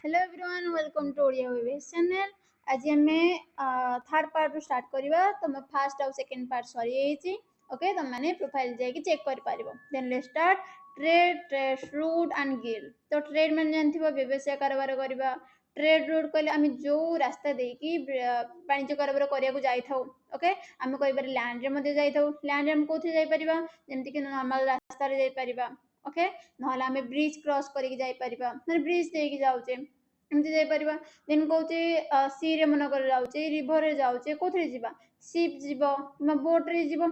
Hello everyone welcome to Odia vibes channel. आज आमे third part रू स्टार्ट करबा। तुम फर्स्ट और सेकंड पार्ट सरी जाईची। ओके तुम माने प्रोफाइल जाके चेक कर पारिबो। Then let's start trade route and guild. तो ट्रेड मान जानथिबो व्यवसाय कारोबार करबा। ट्रेड रूट कहले आमे जो रास्ता देकी वाणिज्य कारोबार करिया को जाई थाउ। ओके आमे कहि बार लैंड रे मध्ये जाई थाउ। लैंड रे हम कोथि जाई परिबा जेमति कि नॉर्मल रास्ता रे जाई परिबा। ओके नहले आमे ब्रिज क्रॉस करिक जाई परिबा माने ब्रिज देकी जाउचे एमती जाई परिबा। देन कहूचे सी रे मन कर जाउचे रिवर रे जाउचे कोथि जिबा शिप जिबो किमा बोट रे जिबो।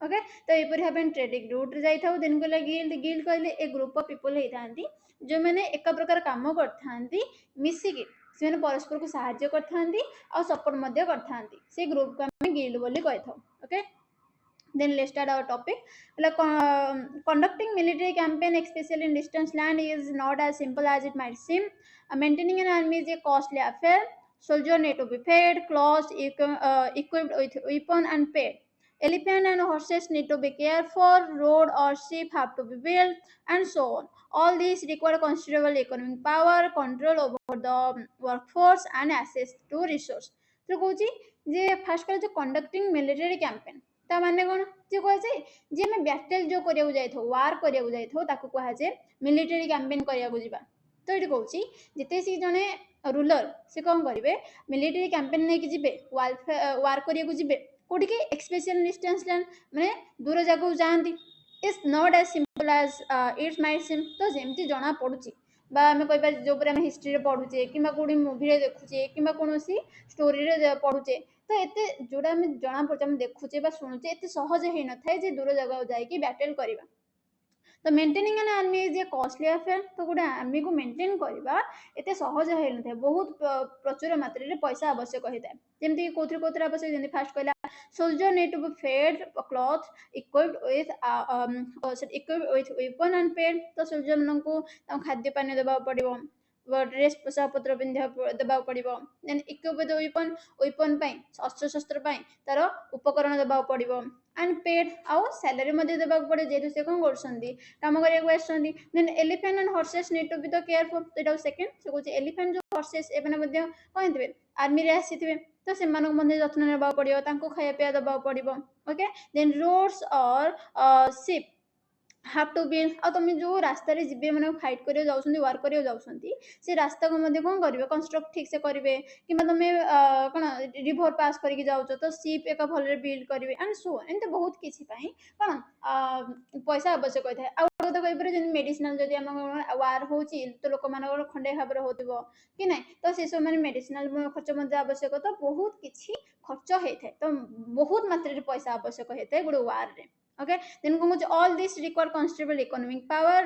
ओके तो एपरि भाबे ट्रेडिंग रूट रे जाई थाउ। देन कहले गिल्ड गिल्ड कहले ए ग्रुप ऑफ पीपल हे थांती जो माने एक प्रकार काम करथांती मिसिकी से माने परस्पर को सहायता करथांती और सपोर्ट मध्ये करथांती से ग्रुप को हम गिल्ड बोली कहै थाउ। Okay then let's start our topic. Like conducting military campaign especially in distant land is not as simple as it might seem. Maintaining an army is a costly affair. Soldiers need to be fed, clothed, equipped with weapon and paid. Elephant and horses need to be cared for, road or ship have to be built, and so on. All these require considerable economic power, control over the workforce, and access to resources. तो Cauchy जे fast कर जो conducting military campaign ता माने कोन जे कह जाय जे हम battle जो करिया को जाइथो वार करिया को जाइथो ताको कहा जाय मिलिटरी कैंपेन करिया को जिबा। तो एठी कहूची जते सी जने रूलर से कोन करिवे मिलिटरी कैंपेन नै कि जिबे वार करिया को जिबे कोठी के एक्सपेशल डिस्टेंस लैंड माने दूर जागा को जांती is not as simple as it's might seem. तो जेमती जणा पडुची बा आमे कहिबा जो पर आमे हिस्ट्री रे पढुचे किबा कोडी मूवी रे देखुचे किबा कोनोसी स्टोरी रे पढुचे तो एते जोडा आमे जणा पडुचे आमे देखुचे बा सुनुचे एते सहज हे न थाए जे दूर जगह जाई कि बैटल करिबा। तो maintaining an army is a costly affair. तो गोटे आर्मी को मेंटेन करबा एते सहज हे न थाए बहुत प्रचुर मात्रा रे पैसा आवश्यक होता है। जेमति कोथरे आवश्यक जेमति फास्ट कहला soldier need to be fed cloth equipped with weapon and paid। तो सोल्जर मन को खाद्य पानी देबा पड़िबो ड्रेस पोशाक पत्र पिंधा देबा पड़िबो। देन इक्विप विथ वेपन पई अस्त्र शस्त्र पई तार उपकरण देबा पड़िबो एंड पेड आउ सैलरी मध्ये देबा पड़े जेतु से कोन करसंदी काम करिया को आसंदी। Then elephant and horses need to be the careful. तो एटा सेकंड से कुछ एलिफेंट जो हॉर्सेस एबने मध्ये कोन दिबे आर्मी रे आसीथिबे तो से मानक मध्ये जत्न नेबा पड़ियो तांको खाया पिया देबा पड़िबो। ओके देन रोड्स और शिप हाफ टू बी आ तुम जो रास्ता रे जिबे माने फाइट करियो जाउसंदी वार करियो जाउसंदी से रास्ता को मध्ये कोन करिवे कंस्ट्रक्ट ठीक से करिवे किबा तुमे कोन रिवर पास करिके जाउछो तो शिप एक भल रे बिल्ड करिवे एंड सो एंते बहुत किछि पई कोन पैसा आवश्यक होय थाए। आ तो कहि परे जन मेडिसिनल जदि हम वार होची तो लोक मानकर खंडे खबर होतिबो कि नै तो से सब माने मेडिसिनल खर्च मध्ये आवश्यक तो बहुत किछि खर्च हे थाए। तो बहुत मात्रा रे पैसा आवश्यक हे थाए गुड वार रे। Okay then all this require considerable economic power,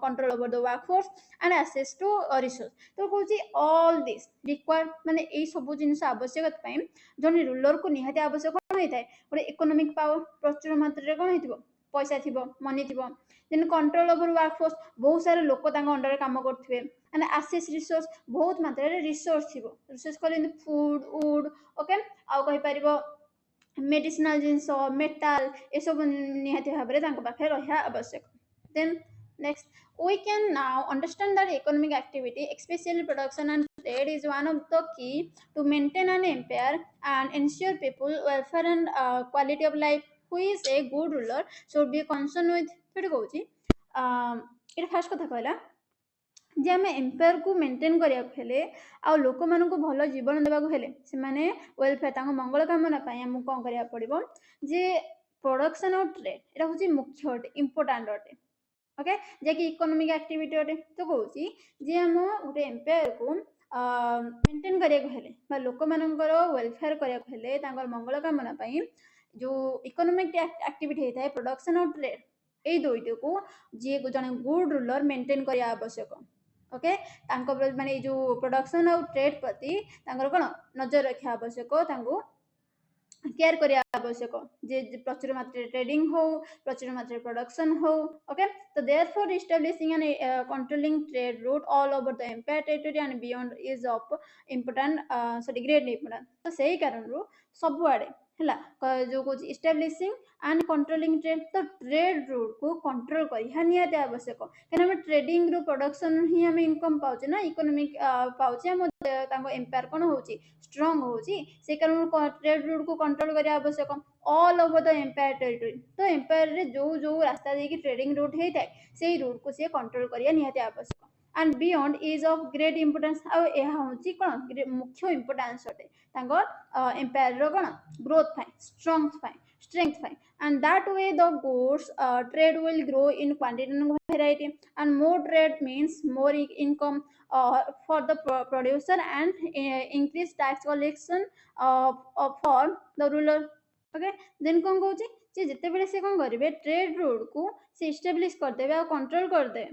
control over the workforce and access to resource। तो कहूची all this require माने एई सब जिनिस आवश्यक पई जने रूलर को निहाती आवश्यक कोन होई थाए गोटे इकोनॉमिक पावर प्रचुर मात्रा रे कोन होइतिबो पैसा थिबो मनी थिबो। देन कंट्रोल ओवर वर्कफोर्स बहुत सारे लोक तांग अंडर रे काम करथिबे माने एक्सेस रिसोर्स बहुत मात्रा रे रिसोर्स थिबो। रिसोर्स कहले फूड वुड ओके आ कहि परिबो मेडिसिनल जिनस मेटाल ए सब निहाती भाबरे तांको पाखे रहिया आवश्यक। Then next we can now understand that economic activity especially production and trade is one of the key to maintain an empire and ensure people welfare and quality of life। who is a good ruler should be concerned with फिर कहूची एटा first कथा कहला जे आम empire को maintain करिया हेले आ लोक मान को भल जीवन देबा हेले से माने वेलफेयर तांको मंगल कामना पई हम कोन करिया पड़िबो जे प्रोडक्शन और ट्रेड एटा होची मुख्य अटे इंपोर्टेंट अटे। ओके जे कि इकोनॉमिक एक्टिविटी अटे। तो कहूची जे हम गोटे एम्पायर को मेंटेन करिया हेले बा लोक मानकर वेलफेयर करिया हेले तांकर मंगल कामना पई जो इकोनॉमिक एक्टिविटी हेताय प्रोडक्शन और ट्रेड ए दुईटी को जे जने गुड रूलर मेंटेन करिया आवश्यक। ओके तांको माने जो प्रोडक्शन और ट्रेड प्रति तांकर कोन नजर रखिया आवश्यक तांको केयर करिया आवश्यक जे प्रचुर मात्रा ट्रेडिंग हो प्रचुर मात्रा प्रोडक्शन हो। ओके तो therefore establishing and controlling trade route all over the empire territory and beyond is of important sorry great important. तो सही कारण रो सब आड़े ହେଲା जो कौच इस्टाब्लिशिंग एंड कंट्रोलिंग ट्रेड तो ट्रेड रूट को कंट्रोल करिया निहाती आवश्यक कहीं हम ट्रेडिंग रू प्रोडक्शन ही हम इनकम पाउचे ना इकोनॉमिक पाउचे हम एम्पायर कौन होची स्ट्रांग होची से कारण ट्रेड रूट को कंट्रोल करिया आवश्यक all over the empire territory तो एम्पायर रे जो जो रास्ता देकी ट्रेडिंग रूट हेई थाए सेही रूट को से कंट्रोल करिया निहाती आवश्यक and beyond is of great importance आ एहा होची कोन मुख्य इंपोर्टेंस अटे तांकर एम्पायर रो कोन growth fine, strength fine, and that way the goods trade will grow in quantity and variety, and more trade means more income for the producer and increased tax collection for the ruler. Okay, then कौन कहूँ जे जितेबेले से कौन करेंगे trade route को से establish करदेवे और control करदेवे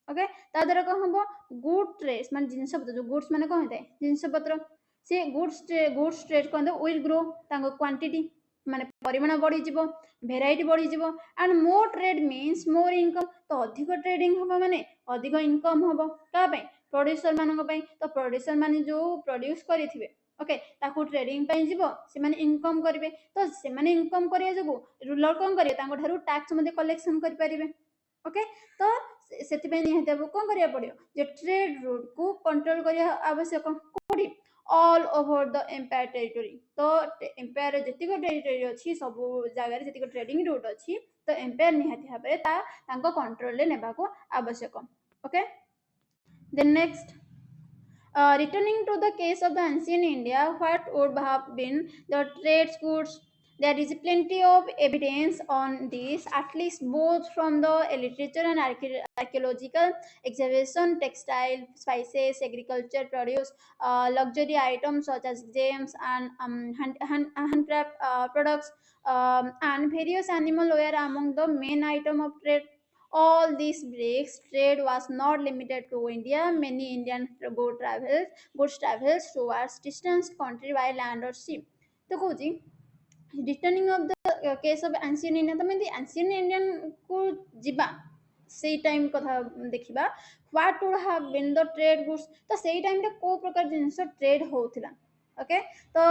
okay ता द्वारा कौन हम गुड ट्रेड्स मान जिनस पत्र जो गुड्स माने कौन होता है जिनस पत्र से गुड्स ट्रेड कौन विल ग्रो तांको क्वांटिटी माने परिमाण बढ़ी जीवो भेराइटी बढ़ी जीवो and more trade means more income तो अधिक ट्रेडिंग हबो माने अधिक इनकम हबो का पय प्रोड्यूसर मानक पय तो प्रोड्यूसर माने जो प्रोड्यूस करिथिबे ओके ताकू ट्रेडिंग पय जीवो से माने इनकम करिवे तो से माने इनकम करिया जगो रूलर कोन करिवे तांको ठारू टैक्स मध्ये कलेक्शन करि परिवे ओके तो सेतिपय निहते कोन करिया पड़ियो जे ट्रेड रूट को कंट्रोल करिया आवश्यक कोडी all over the empire territory तो एम्पायर जेतिक टेरिटरी अछि सब जगह जेतिक ट्रेडिंग रूट अछि तो एम्पायर निहाती भाबरे तांको कंट्रोल ले नेबा को आवश्यक okay then next returning to the case of the ancient India, what would have been the trade goods? There is plenty of evidence on this, at least both from the literature and archaeological excavation, textile, spices, agriculture produce, luxury items such as gems and handcraft products, and various animal were among the main item of trade all these breaks trade was not limited to India. Many Indian goods travels towards distant country by land or sea. तो कौची returning of the case of ancient India तमें ancient Indian को जिबा सेई time कथा देखिबा what would have been the trade goods तो सेई टाइम रे को प्रकार जिंस ट्रेड होथिला ओके तो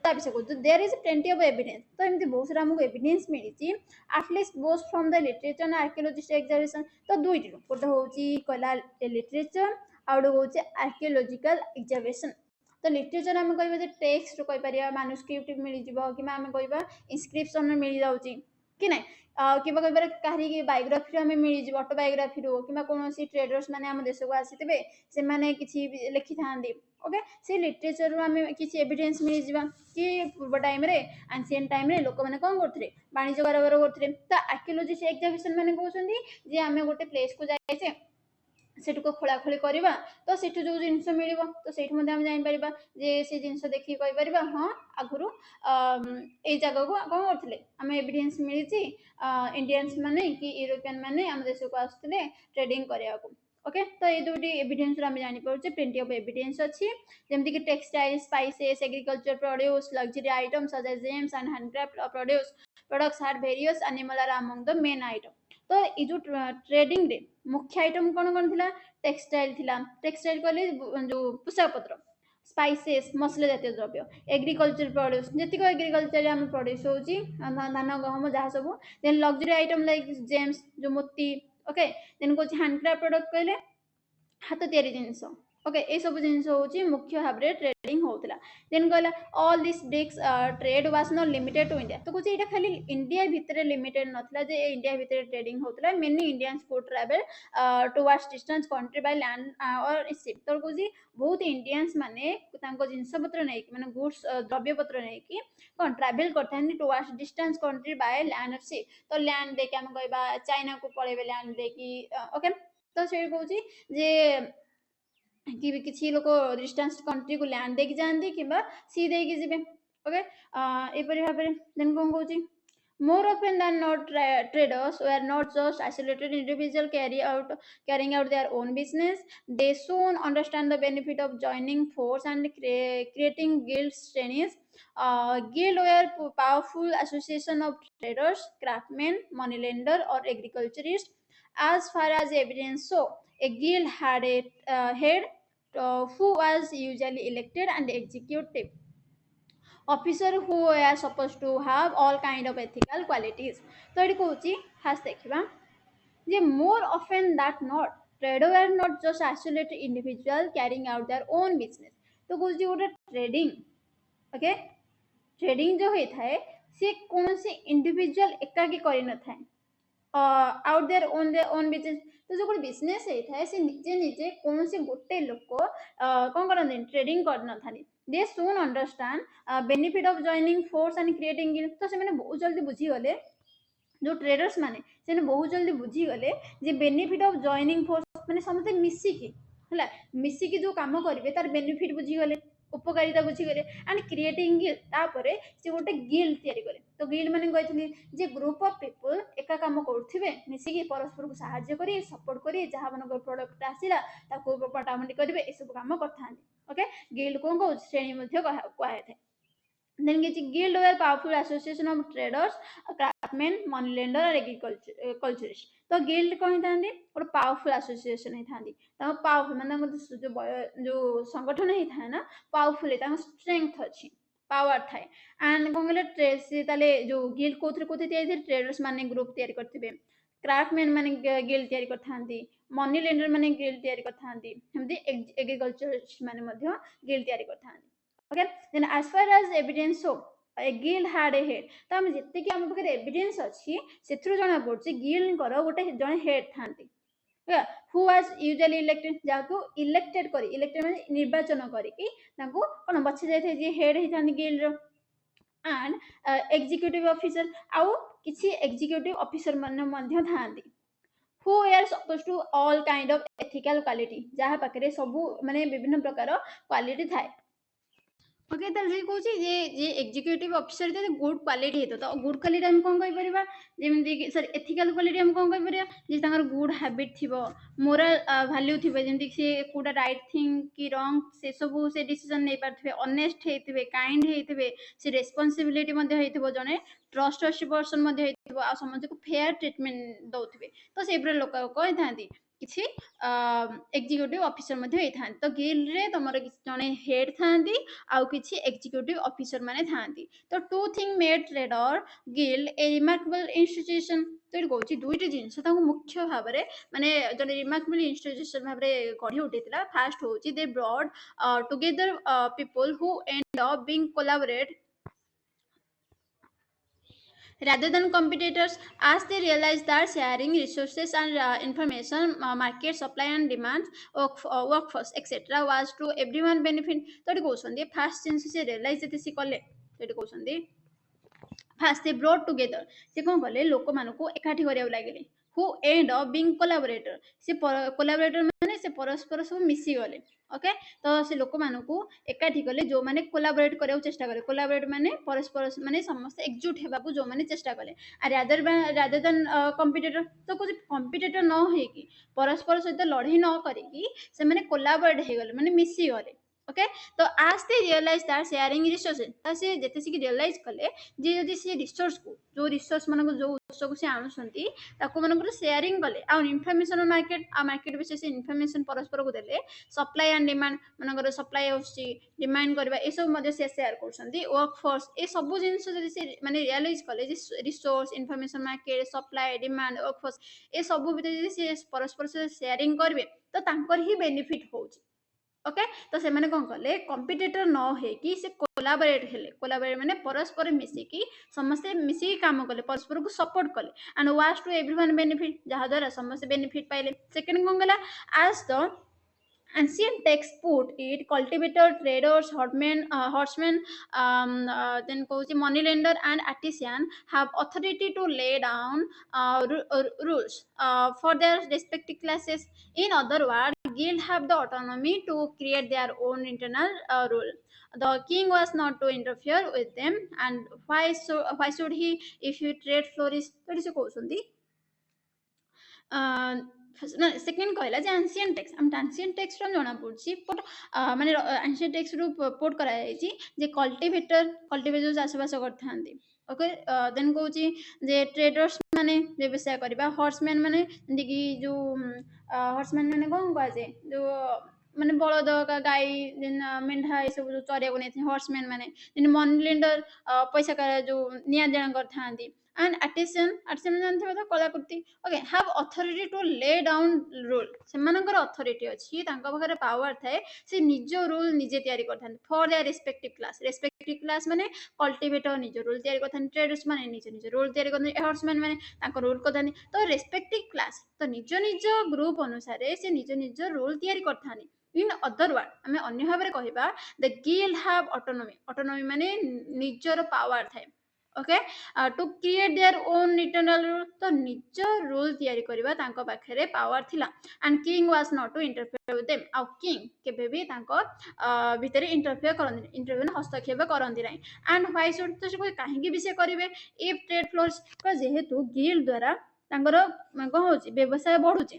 ता विषय को there is plenty of evidence तो एमती बहुत सारा हमको एविडेंस मिली at least both from the literature and archaeologist examination तो दुईटी गोटे होची कहला लिटरेचर आ गोटे होची आर्कियोलॉजिकल एग्जामिनेशन तो लिटरेचर आम कह टेक्स्ट कहीपर मानुस्क्रिप्ट मिल जाव कि आम कह इनस्क्रिप्शन मिल जाऊँगी कि ना कि कहीं बायोग्राफी आम मिल ऑटोबायोग्राफी कि कौन ट्रेडर्स मैंने आम देश को आसी से किसी लिखि था ओके से लिटरेचर आम किसी एविडेंस मिल जा कि पूर्व टाइम एंशिएंट टाइम लोक मैंने कौन करते वाणिज्य कारोबार करते तो आर्कियोलॉजिस्ट एग्जामिनेशन मैंने कहते जे आम गोटे प्लेस को जाए सेठू को खोलाखोली करवा तो सेठू जो जिनस मिल तो से जापर जे से जिनस देखिए कहीपर हाँ आगुरी ये जगह को कौन करते आम एविडेंस मिली इंडियंस माने कि यूरोपियन माने आम देश को आसते ट्रेडिंग करने को ओके तो ये दुटी एविडेंस आम जापर प्लेंटी ऑफ एविडेंस अच्छी जमती कि textile spices agriculture produce luxury items such as gems and handcraft produce products had various animal are among the main item तो ये जो ट्रेडिंग रे मुख्य आइटम कौन कौन थिला टेक्सटाइल थिला टेक्सटाइल कहले जो पोशाक पत्र स्पाइसेस मसला जातीय द्रव्य एग्रीकल्चर प्रोड्यूस जी एग्रीकल्चर आम प्रोड्यूस होची धान गहम जहाँ सब then luxury item like gems जो मोती ओके देन कौन हैंडक्राफ्ट प्रोडक्ट कहले हाथ तैयारी जिनस ओके ये सब जिनस हूँ मुख्य भाव में ट्रेडिंग होता देन कहला all this bricks trade was not limited to India तो कुछ ये खाली इंडिया भितर लिमिटेड नथला जे इंडिया भितर ट्रेडिंग होता मेनी इंडियंस को travel towards distance country by land और शिप तो कुछ बहुत इंडियंस माने जिनस पत्र नहीं माने गुड्स द्रव्य पत्र नहीं कौन ट्रैवल करते towards distance country by land और शिप तो लैंड देके आम कह चाइना को पड़ेबे लैंड देकी ओके तो से कहूँ जे कि किसी लोक डिस्टेंस कंट्री को लैंड देकी जाती कि सी देकी जी ओके एपरी भाव में देन कौन कहूँ more often than not traders were not just isolated individuals carrying out their own business they soon understand the benefit of joining force and creating guild strengths guild were powerful association of traders craftsmen moneylender or agriculturists as far as evidence show a guild had a head who was usually elected and executive officer who are supposed to have all kind of ethical qualities. तो ये कहूँ fast देखा जे more often that not trader are not just isolated individual carrying out their own business. तो कहूँ गोटे trading okay trading जो होता है सी कौन सी इंडिविजुअल एकाकी कर न थाए आउट देयर ओन बिजनेस तो जो गोटे बिजनेस होता है से निजे निजे कौन से गोटे लोक कौन करते ट्रेडिंग कर न था दे सुन understand benefit of joining force and creating guild तो से बहुत जल्दी बुझीगले जो ट्रेडर्स माने से बहुत जल्दी बुझीगले जे बेनिफिट ऑफ जॉइनिंग फोर्स माने समस्त मिसिकी है मिसिकी जो काम करेंगे तार बेनिफिट बुझीगले उपकारिता बुझीगले एंड क्रिएटिंग गिल्ड तापर से गोटे गिल्ड तैयारी करे तो गिल्ड माने कहते जे ग्रुप ऑफ पीपल एका काम करुवे मिसिकी परस्पर को साहाय्य करी सपोर्ट करी जहाँ मन प्रोडक्ट आसला ताको बटाबटी करेंगे ये सब काम करते ओके गिल्ड कौन कह श्रेणी कहुए then gets guild were powerful association of traders craftsmen money lender और agriculturist तो गिल्ड कौन था और पावरफुल एसोसिएशन ही था पावरफुल माने जो संगठन ही था ना पावरफुल है स्ट्रेंथ अच्छी पावर थाए एंड कौन कहले जो गिल्ड कोथे ट्रेडर्स माने ग्रुप तैयारी करथिबे क्राफ्टमैन माने गिल्ड तैयारी करथांती मनी लेंडर माने गिल्ड तैयारी करथांती हमदी एग्रीकल्चरिस्ट माने मध्य गिल्ड तैयारी करथांती okay then as far as evidence so a guild had a head तो हम जितने कि हम पाखे एविडेंस अच्छी सेथुरु जना पड़छि गिल्ड कर गोटे जने हेड थांती who was usually elected जाको इलेक्टेड करी इलेक्टेड माने निर्वाचन करिकि ताको कोन बछि जाय थे जे हेड हि थांती गिल्ड रो एंड एग्जीक्यूटिव ऑफिसर आउ किछि एग्जीक्यूटिव ऑफिसर माने मध्य थांती who are supposed to all kind of ethical quality जहा पाखे सब माने विभिन्न प्रकार क्वालिटी थाए ओके ताले कहूँ जे एग्जीक्यूटिव ऑफिसर जो गुड क्वालिटी हेतो तो गुड क्वालिटी हम कौन कहि परिबा जेमि कि सर एथिकल क्वालिटी हम कौन कहि परिबा जे तांगर गुड हैबिट थिबो मोरल वैल्यू थिबो जेमि से कोडा राइट थिंग कि रॉन्ग से सब से डिसीजन नै पारथिबे ऑनेस्ट हेतिबे काइंड हेतिबे से रेस्पोंसिबिलिटी मध्ये हेतिबो जने ट्रस्टवर्सी पर्सन मध्ये हेतिबो आ समझ को फेयर ट्रीटमेंट दउथिबे तो सेब्रे लोक कहि थांती किछि एग्जीक्यूटिव ऑफिसर मध्ये होई थांती तो गिल्ड रे तमर किछि जने हेड थांती आउ किछि एग्जीक्यूटिव ऑफिसर माने थांती तो two thing made trader guild a remarkable institution तो ये कहूँ दुईटी जिनस मुख्य भाव में माने जने रिमार्केबल इंस्टीट्यूशन भाव में गढ़ी उठेला फास्ट हूँ they brought together people who and up being collaborate rather than competitors as they realize that sharing resources and information market supply and demand workforce etc was to everyone benefit तो ये कहते fast जिनस से realise जते सी कले तो ये कहते fast they brought together से कौन कले लोक मानक एकाठी करिया लगे who and up being collaborator से कोलैबोरेटर माने से परस्पर सब मिसी गले ओके तो से लोक मानक एकाठी कले जो माने कोलैबोरेट करिया चेष्टा करे कोलैबोरेट माने परस्पर माने समस्त एकजुट हेबाकू जो माने चेष्टा कले आ रादर देन कंपीटिटर तो कुछ कंपीटिटर न होइकी परस्पर सहित लड़ाई न करिकी से माने कोलैबोरेट हे गले माने मिसी गले ओके तो आज दे रियलाइज दैट शेयरिंग रिसोर्सेस तो से जेते से रियलाइज कले जे जदि से रिसोर्स को जो रिसोर्स मानको जो उत्स को से आणुसंती ताको मानको शेयरिंग कले आ इन्फॉर्मेशन मार्केट विशेष इन्फॉर्मेशन परस्पर को देले सप्लाई एंड डिमांड मानकर सप्लाई होछि डिमांड करबा ए सब मध्ये से शेयर करसंती वर्क फोर्स ए सब जिंस जदि से माने रियलाइज कले जे resource information market supply demand work force ए सब भितर जदि से परस्पर से शेयरिंग करबे तो तांकर ही बेनिफिट होछि ओके तो से माने कोन कले कंपीटिटर न हे कि से कोलैबोरेट हेले कोलैबोरेट माने परस्पर मिसिकी समस्त मिसिकी काम कले परस्पर को सपोर्ट कले and was to everyone benefit जहा द्वारा समस्त बेनिफिट पाइले सेकंड कोन गला आज the ancient texts put it cultivator traders horsemen then कहूँ money lender and artisan have authority to lay down rules for their respective classes in other words guild have the autonomy to create their own internal rule the king was not to interfere with them and why should he if you trade flourish तो इसे कहउछंती second कहला जे ancient text हम ancient text रो जणा पड़छि but माने ancient text रो port करा जायछि जे cultivator चाषबास करथांती okay then कहउछि जे traders माने व्यवसाय करबा हॉर्समैन माने जेंति कि जो हॉर्समैन माने कोन कहै जे जो ମାନେ ବଳଦ ଗାଈ ମେଣ୍ଢା ଏସବୁ ଯୋଉ ଚରିବାକୁ ନେଇଥାନ୍ତି ହର୍ସମ୍ୟାନ୍ ମାନେ ଯେମିତି ମନି ଲେଣ୍ଡର ପଇସା ଯୋଉ ନିଆଁ ଦେଣ କରିଥାନ୍ତି ଆଣ୍ଡ ଆର୍ଟିସିଆନ ଜାଣିଥିବେ ତ କଳାକୃତି ଓକେ ହାଭ୍ ଅଥରିଟି ଟୁ ଲେ ଡାଉନ୍ ରୁଲ୍ ସେମାନଙ୍କର ଅଥରିଟି ଅଛି ତାଙ୍କ ପାଖରେ ପାୱାର ଥାଏ ସେ ନିଜ ରୁଲ୍ ନିଜେ ତିଆରି କରିଥାନ୍ତି ଫର୍ ଦେୟାର ରେସ୍ପେକ୍ଟିଭ କ୍ଲାସ୍ ମାନେ କଲ୍ଟିଭେଟର ନିଜ ରୁଲ୍ ତିଆରି କରିଥାନ୍ତି ଟ୍ରେଡର୍ସ ମାନେ ନିଜ ରୁଲ୍ ତିଆରି କରିଥାନ୍ତି ହର୍ସମ୍ୟାନ୍ ମାନେ ତାଙ୍କ ରୁଲ୍ କରିଥାନ୍ତି ତ ରେସ୍ପେକ୍ଟିଭ କ୍ଲାସ୍ ତ ନିଜ ଗ୍ରୁପ ଅନୁସାରେ ସେ ନିଜ ରୁଲ୍ ତିଆରି କରିଥାନ୍ତି ଇନ୍ ଅଦର ୱାର୍ଡ ଆମେ ଅନ୍ୟ ଭାବରେ କହିବା ଦ ଗିଲ୍ଡ ହାଭ୍ ଅଟୋନୋମି ମାନେ ନିଜର ପାୱାର ଥାଏ okay to create their own internal rule ତ ନିଜ ରୁଲ୍ ତିଆରି କରିବା ତାଙ୍କ ପାଖରେ ପାୱାର ଥିଲା and king was not to interfere with them ଆଉ କିଙ୍ଗ କେବେ ବି ତାଙ୍କ ଭିତରେ ଇଣ୍ଟରଫିୟର ହସ୍ତକ୍ଷେପ କରନ୍ତି ନାହିଁ ଆଣ୍ଡ ହ୍ୱାଇ ସୁଡ୍ ତ ସେ କାହିଁକି ବି ସେ କରିବେ ଇଫ୍ ଟ୍ରେଡ୍ ଫ୍ଲୋର୍ସ ଯେହେତୁ ଗିଲ୍ଡ ଦ୍ୱାରା ତାଙ୍କର କଣ ହଉଛି ବ୍ୟବସାୟ ବଢୁଛି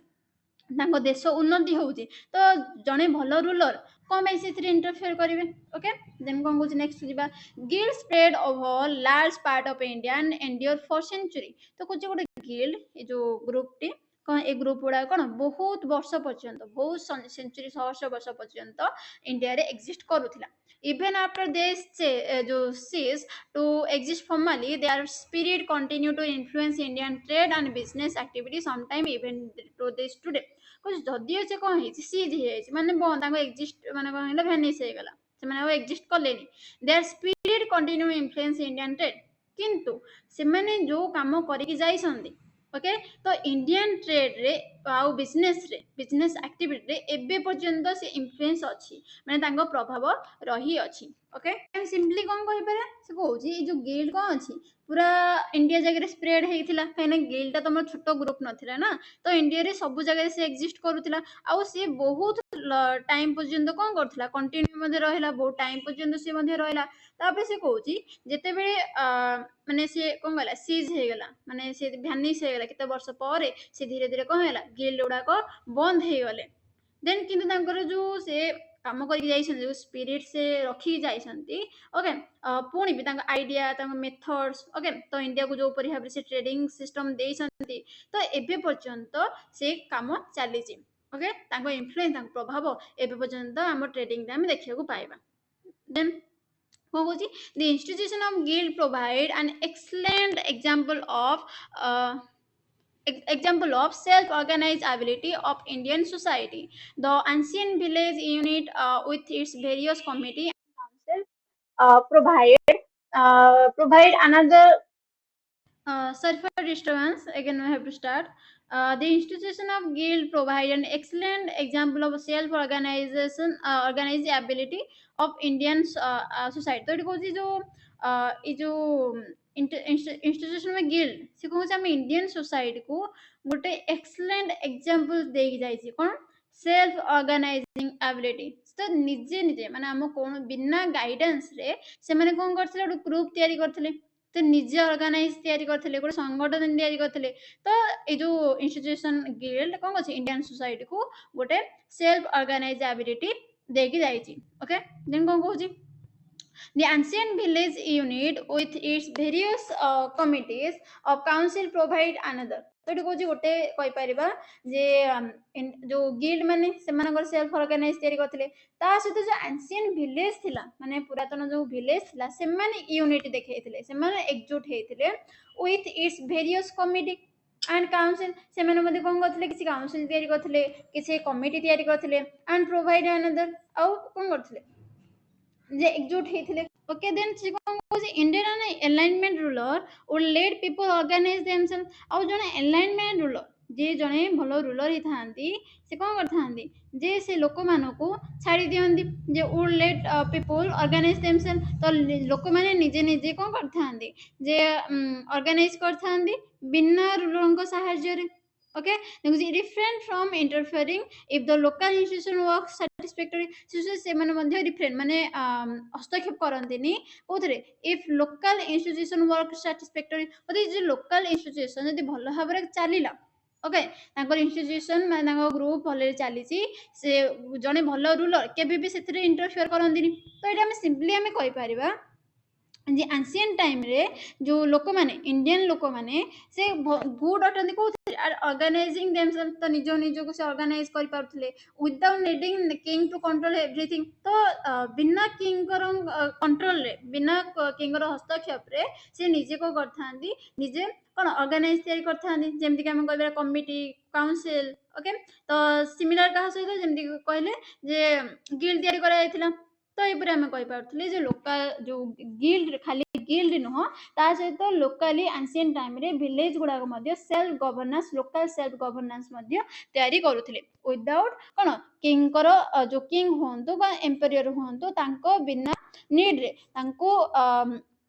ତାଙ୍କ ଦେଶ ଉନ୍ନତି ହଉଛି ତ ଜଣେ ଭଲ ରୁଲର କଣ ପାଇଁ ସେଥିରେ ଇଣ୍ଟରଫିୟର କରିବେ ଓକେ ଦେନ୍ କଣ କହୁଛି ନେକ୍ସଟ ଯିବା guild spread over large part of India and endure for century ତ କହୁଛି ଗୋଟେ ଗିଲ୍ଡ ଏ ଯୋଉ ଗ୍ରୁପଟି କଣ ଏ ଗ୍ରୁପ ଗୁଡାକ କଣ ବହୁତ ବର୍ଷ ପର୍ଯ୍ୟନ୍ତ ବହୁତ ସେଞ୍ଚୁରୀ ସହସ୍ର ବର୍ଷ ପର୍ଯ୍ୟନ୍ତ ଇଣ୍ଡିଆରେ ଏକ୍ଜିଷ୍ଟ କରୁଥିଲା even after this cease to exist formally their spirit continue to influence Indian trade and business activity sometime even to this today ଯଦିଓ ସେ କଣ ହେଇଛି ସିଜ୍ ହେଇଯାଇଛି ମାନେ ତାଙ୍କ ଏକ୍ଜିଷ୍ଟ ମାନେ କଣ ହେଲା ଭ୍ୟାନିସ୍ ହେଇଗଲା ସେମାନେ ଆଉ ଏକ୍ଜିଷ୍ଟ କଲେନି their spirit continue influence Indian trade କିନ୍ତୁ ସେମାନେ ଯୋଉ କାମ କରିକି ଯାଇଛନ୍ତି ଓକେ ତ ଇଣ୍ଡିଆନ୍ ଟ୍ରେଡ୍ରେ ଆଉ ବିଜନେସ୍ ଆକ୍ଟିଭିଟିରେ ଏବେ ପର୍ଯ୍ୟନ୍ତ ସେ ଇନଫ୍ଲୁଏନ୍ସ ଅଛି ମାନେ ତାଙ୍କ ପ୍ରଭାବ ରହିଅଛି ଓକେ ସିମ୍ପଲି କଣ କହିପାରିବା ସେ କହୁଛି ଏଇ ଯୋଉ ଗିଲ୍ଡ କଣ ଅଛି ପୁରା ଇଣ୍ଡିଆ ଜାଗାରେ ସ୍ପ୍ରେଡ୍ ହେଇଥିଲା କାହିଁକିନା ଗିଲ୍ଡଟା ତମର ଛୋଟ ଗ୍ରୁପ ନଥିଲା ନା ତ ଇଣ୍ଡିଆରେ ସବୁ ଜାଗାରେ ସେ ଏକ୍ଜିଷ୍ଟ କରୁଥିଲା ଆଉ ସିଏ ବହୁତ ଟାଇମ ପର୍ଯ୍ୟନ୍ତ କଣ କରୁଥିଲା କଣ୍ଟିନ୍ୟୁ ମଧ୍ୟ ରହିଲା ବହୁତ ଟାଇମ ପର୍ଯ୍ୟନ୍ତ ସେ ମଧ୍ୟ ରହିଲା ତାପରେ ସେ କହୁଛି ଯେତେବେଳେ ମାନେ ସେ କଣ କହିଲା ସିଜ୍ ହେଇଗଲା ମାନେ ସେ ଭ୍ୟାନିସ୍ ହେଇଗଲା କେତେ ବର୍ଷ ପରେ ସେ ଧୀରେ ଧୀରେ କଣ ହେଲା ଗିଲ୍ଡ ଗୁଡାକ ବନ୍ଦ ହେଇଗଲେ ଦେନ୍ କିନ୍ତୁ ତାଙ୍କର ଯୋଉ ସେ କାମ କରିକି ଯାଇଛନ୍ତି ଯୋଉ ସ୍ପିରିଟ୍ ସେ ରଖିକି ଯାଇଛନ୍ତି ଓକେ ପୁଣି ବି ତାଙ୍କ ଆଇଡିଆ ତାଙ୍କ ମେଥଡସ୍ ଓକେ ତ ଇଣ୍ଡିଆକୁ ଯୋଉପରି ଭାବରେ ସେ ଟ୍ରେଡିଂ ସିଷ୍ଟମ ଦେଇଛନ୍ତି ତ ଏବେ ପର୍ଯ୍ୟନ୍ତ ସେ କାମ ଚାଲିଛି ଓକେ ତାଙ୍କ ଇନଫ୍ଲୁଏନ୍ସ ତାଙ୍କ ପ୍ରଭାବ ଏବେ ପର୍ଯ୍ୟନ୍ତ ଆମ ଟ୍ରେଡିଂରେ ଆମେ ଦେଖିବାକୁ ପାଇବା ଦେନ୍ କଣ କହୁଛି ଦି ଇନଷ୍ଟିଟ୍ୟୁସନ ଅଫ ଗିଲ୍ଡ ପ୍ରୋଭାଇଡ ଆନ୍ excellent example of self-organized ability of Indian society. The ancient village unit with its various committee and council provide another sorry for disturbance. Again, we have to start. The institution of guild provide an excellent example of organized ability of Indian society. तो ଏଠି କହୁଛି ଯୋଉ ଏଇ ଯୋଉ institution of guild ସେ କହୁଛି ଆମ Indian ସୋସାଇଟିକୁ ଗୋଟେ ଏକ୍ସଲେଣ୍ଟ ଏକ୍ସାମ୍ପଲ ଦେଇକି ଯାଇଛି କଣ ସେଲ୍ଫ ଅର୍ଗାନାଇଜିଂ ଆବିଲିଟି ତ ନିଜେ ମାନେ ଆମ କଣ ବିନା ଗାଇଡାନ୍ସରେ ସେମାନେ କଣ କରିଥିଲେ ଗୋଟେ ଗ୍ରୁପ ତିଆରି କରିଥିଲେ ତ ନିଜେ ଅର୍ଗାନାଇଜ ତିଆରି କରିଥିଲେ ଗୋଟେ ସଂଗଠନ ତିଆରି କରିଥିଲେ ତ ଏଇ ଯୋଉ ଇନଷ୍ଟିଟ୍ୟୁସନ ଗିଲ୍ଡ କଣ ଅଛି ଇଣ୍ଡିଆନ ସୋସାଇଟିକୁ ଗୋଟେ ସେଲ୍ଫ ଅର୍ଗାନାଇଜ ଆବିଲିଟି ଦେଇକି ଯାଇଛି ଓକେ ଦେନ୍ କଣ କହୁଛି The ancient village unit with its various committees of council provide another ତ ଏଠି କହୁଛି ଗୋଟେ କହିପାରିବା ଯେ ଯୋଉ ଗିଲ୍ଡ ମାନେ ସେମାନଙ୍କର ସେଲ୍ଫ ଅର୍ଗାନାଇଜ ତିଆରି କରିଥିଲେ ତା ସହିତ ଯୋଉ ଆନ୍ସିଏଣ୍ଟ ଭିଲେଜ ଥିଲା ମାନେ ପୁରାତନ ଯୋଉ ଭିଲେଜ ଥିଲା ସେମାନେ ୟୁନିଟି ଦେଖେଇଥିଲେ ସେମାନେ ଏକଜୁଟ ହେଇଥିଲେ with its various committee and council ସେମାନେ ମଧ୍ୟ କଣ କରିଥିଲେ କିଛି କାଉନସିଲ ତିଆରି କରିଥିଲେ କିଛି କମିଟି ତିଆରି କରିଥିଲେ and provide another ଆଉ କଣ କରିଥିଲେ ଯେ ଏକଜୁଟ ହେଇଥିଲେ ଓକେ ଦେନ୍ ସେ କଣ କହୁଛି Indian alignment ruler would lead people organize themselves ଆଉ ଜଣେ ଏଲାଇନମେଣ୍ଟ ରୁଲର ଯିଏ ଜଣେ ଭଲ ରୁଲର ହେଇଥାନ୍ତି ସେ କଣ କରିଥାନ୍ତି ଯେ ସେ ଲୋକମାନଙ୍କୁ ଛାଡି ଦିଅନ୍ତି ଯେ would let people organize themselves ତ ଲୋକମାନେ ନିଜେ କଣ କରିଥାନ୍ତି ଯେ ଅର୍ଗାନାଇଜ କରିଥାନ୍ତି ବିନା ରୁଲରଙ୍କ ସାହାଯ୍ୟରେ okay different from interfering if the local institution works satisfactory ସେମାନେ ମଧ୍ୟ different ମାନେ ହସ୍ତକ୍ଷେପ କରନ୍ତିନି କୋଉଥିରେ if local institution work satisfactory ଯଦି ଯେ local institution ଯଦି ଭଲ ଭାବରେ ଚାଲିଲା ଓକେ ତାଙ୍କର ଇନଷ୍ଟିଟ୍ୟୁସନ ମାନେ ତାଙ୍କ ଗ୍ରୁପ ଭଲରେ ଚାଲିଛି ସେ ଜଣେ ଭଲ ରୁଲର କେବେ ବି ସେଥିରେ ଇଣ୍ଟରଫିୟର କରନ୍ତିନି ତ ଏଇଟା ଆମେ ସିମ୍ପଲି ଆମେ କହିପାରିବା ଯେ ଆନ୍ସିଏଣ୍ଟ ଟାଇମରେ ଯୋଉ ଲୋକମାନେ ଇଣ୍ଡିଆନ ଲୋକମାନେ ସେ ଗୁଡ ଅଟନ୍ତି କୋଉଥିରେ and organizing themselves तो निज निज को से ऑर्गेनाइज कर पारुଥିଲେ without needing the king to control everything तो बिना किंग रो कंट्रोल रे बिना किंग रो हस्तक्षेप रे से निजे को करथांदी निजे कोन ऑर्गेनाइज तयारी करथांदी जेमति कि हम कहबे कमिटी काउंसिल ओके तो सिमिलर कहा सहित जेमति कहले जे गिल्ड तयारी करा जायतिला तो एपरे हम कहि पारुଥିଲେ जे लोकल जो गिल्ड खाली गिल्ड नुह ता सहित लोकली एंशिएंट टाइम रे विलेज गुडा मध्ये self governance local self governance मध्ये तयारी करूथिले विदाउट कोन किंग करो जो किंग होंतो बा एम्पायर होंतो तांको बिना नीड रे तांको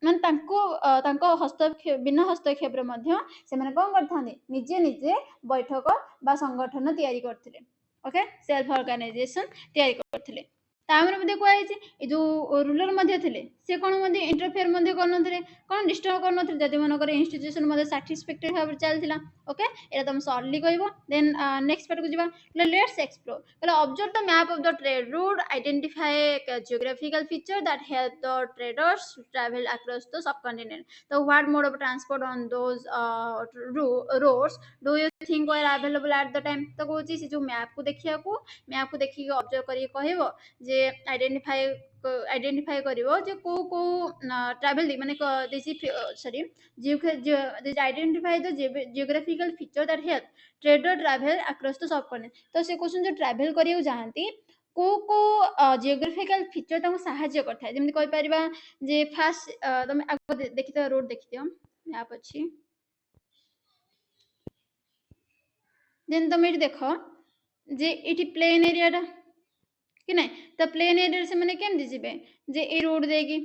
ମାନେ ତାଙ୍କ ହସ୍ତକ୍ଷେପ ବିନା ହସ୍ତକ୍ଷେପରେ ମଧ୍ୟ ସେମାନେ କଣ କରିଥାନ୍ତି ନିଜେ ନିଜେ ବୈଠକ ବା ସଂଗଠନ ତିଆରି କରିଥିଲେ ଓକେ ସେଲ୍ଫ ଅର୍ଗାନାଇଜେସନ ତିଆରି କରିଥିଲେ ତାପରେ ମଧ୍ୟ କୁହାଯାଇଛି ଏ ଯୋଉ ରୁଲର ମଧ୍ୟ ଥିଲେ ସେ କଣ ମଧ୍ୟ ଇଣ୍ଟରଫିୟର ମଧ୍ୟ କରୁନଥିଲେ କଣ ଡିଷ୍ଟର୍ବ କରୁନଥିଲେ ଯଦି ମନେକର ଇନଷ୍ଟିଟ୍ୟୁସନ ମଧ୍ୟ ସାଟିସ୍ଫାକ୍ଟୋରୀ ଭାବରେ ଚାଲିଥିଲା ଓକେ ଏଟା ତମେ ସର୍ଟଲି କହିବ ଦେନ୍ ନେକ୍ସଟ ପାର୍ଟକୁ ଯିବା ଲେଟ୍ସ ଏକ୍ସପ୍ଲୋର କହିଲେ observe the map of the trade route identify geographical feature that help the traders travel across the subcontinent so what mode of transport on those roads do you think were available at the time तो कहूची से जो map को देखि observe करी कहबो जे identify करिवो जे को travel माने this sorry identify the geographical feature that help trader travel across the subcontinent तो से क्वेश्चन जो ट्रैवल करियो जानती को जियोग्राफिकल फीचर तमको सहाय्य करथाय जेमति कहि परिबा जे फास्ट तमे आगो देखितो रोड देखितो मैप अछि देन तमे देखो जे इटी प्लेन एरिया कि नहीं तो प्लेन एरिया से मैंने केमती जीवे जे ए रोड देगी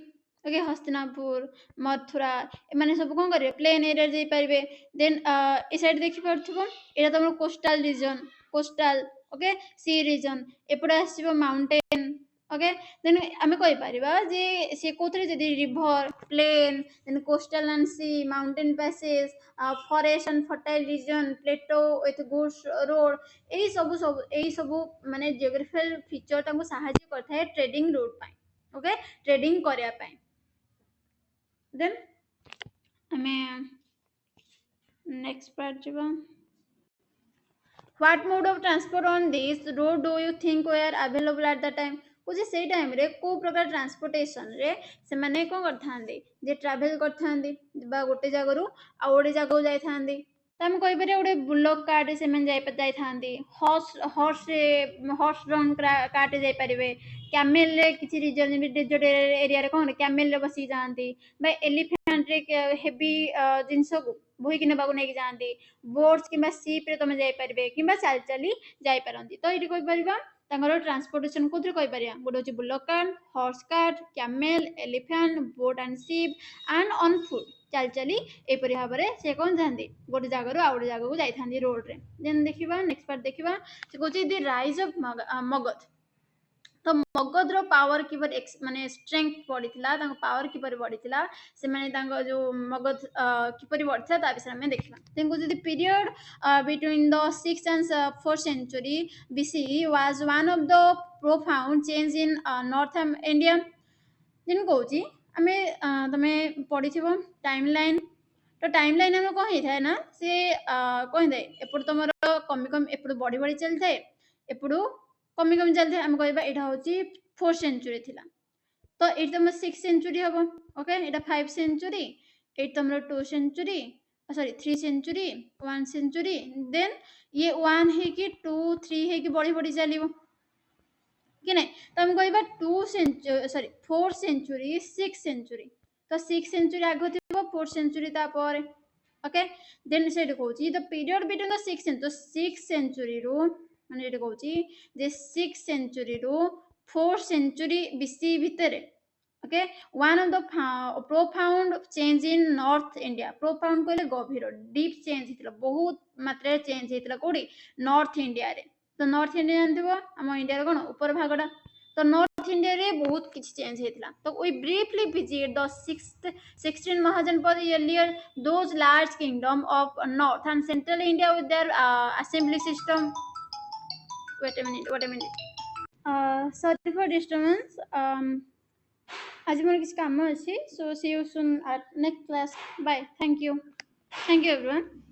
ओके हस्तिनापुर मथुरा माने सब कौन करेंगे प्लेन एरिया जाई पारिबे देन ए साइड देखि परथबो एटा तमर coastal region coastal okay sea region एपडे आसीबो माउंटेन ओके देन आमे कहि परिबा जे से कोथरे जदी river plain then coastal and sea mountain passage forest and fertile region plateau with goods road एई सब माने जियोग्राफिकल फीचर ताको सहाय्य करथाय ट्रेडिंग रूट पाई ओके ट्रेडिंग करिया पाई देन हमें नेक्स्ट पार्ट जीवा what mode of transport on this road do you think were available at the time कुछ से टाइम रे को प्रकार ट्रांसपोर्टेशन रे से माने को करथांदी जे ट्रैवल करथांदी बा गोटे जगह आ गोटे जगह जाई थांदी तम कहि परे गोटे बुलक कार्ड से मन जाई थांदी हॉर्स ड्रॉन कार्ड जाई परिबे कैमेल रे किछि रीजन डेजर्ट एरिया रे कोन कैमेल रे बसी जांती बा एलिफेंट रे हेवी जिंस को बोही कि नेबाको नेकी जांती बोट्स किबा शिप रे तमे जाई परिबे किबा चाल चली जाई परंती तो इटी कहि परिबा तांगर ट्रांसपोर्टेशन कोथरे कहि परिया गोटे होची bullock card horse cart camel elephant boat and ship and on foot चाल चली एपरि भाबरे से कोन जांदी गोटे जगह आ गोटे जगह को जाई थांदी रोड रे देन देखिबा नेक्स्ट पार्ट देखिबा से कहूची द राइज ऑफ मगध तो मगध रो पावर किपर माने स्ट्रेंथ पडिथिला तांको पावर किपर बढिथिला से माने तांको जो मगध किपर बढिथिला ता विषय में देखिबा तेंको जदी period between the 6th and 4th century BC was one of the profound change in north India दिन कहूची आमे तमे पढिथिबो टाइमलाइन तो टाइमलाइन हम कहि थाए ना से कहि दे एपड तमरो कम एपड बढी बढी चल थाए एपडू कमी चलते आम कहबा एटा होची 4th century थिला तो एट तम 6th century हबो ओके एटा 5th century एट तमरो 2th century sorry 3rd century 1st century then ये 1 है कि 2 3 है कि बड़ी बड़ी चलिबो कि नहीं तो हम कहबा 2th century sorry 4th century 6th century तो 6th century आगो थिबो 4th century ता पर ओके देन से कहूची the period between the 6th and 6th century रो माने एटा कहूची जे 6th century रो 4th century BC भितरे okay one of the profound change in North India profound कहले गभीर डीप चेंज हितला बहुत मात्रा चेंज हितला कोडी नॉर्थ इंडिया रे तो नॉर्थ इंडिया जानथिबो हम इंडिया रे कोन ऊपर भागडा तो नॉर्थ इंडिया रे बहुत किछ चेंज हितला तो we briefly visit the 16 mahajanapada earlier those large kingdom of north and central India with their assembly system wait a minute sorry for disturbance आज मोर किछ काम अछि so see you soon at next class bye thank you everyone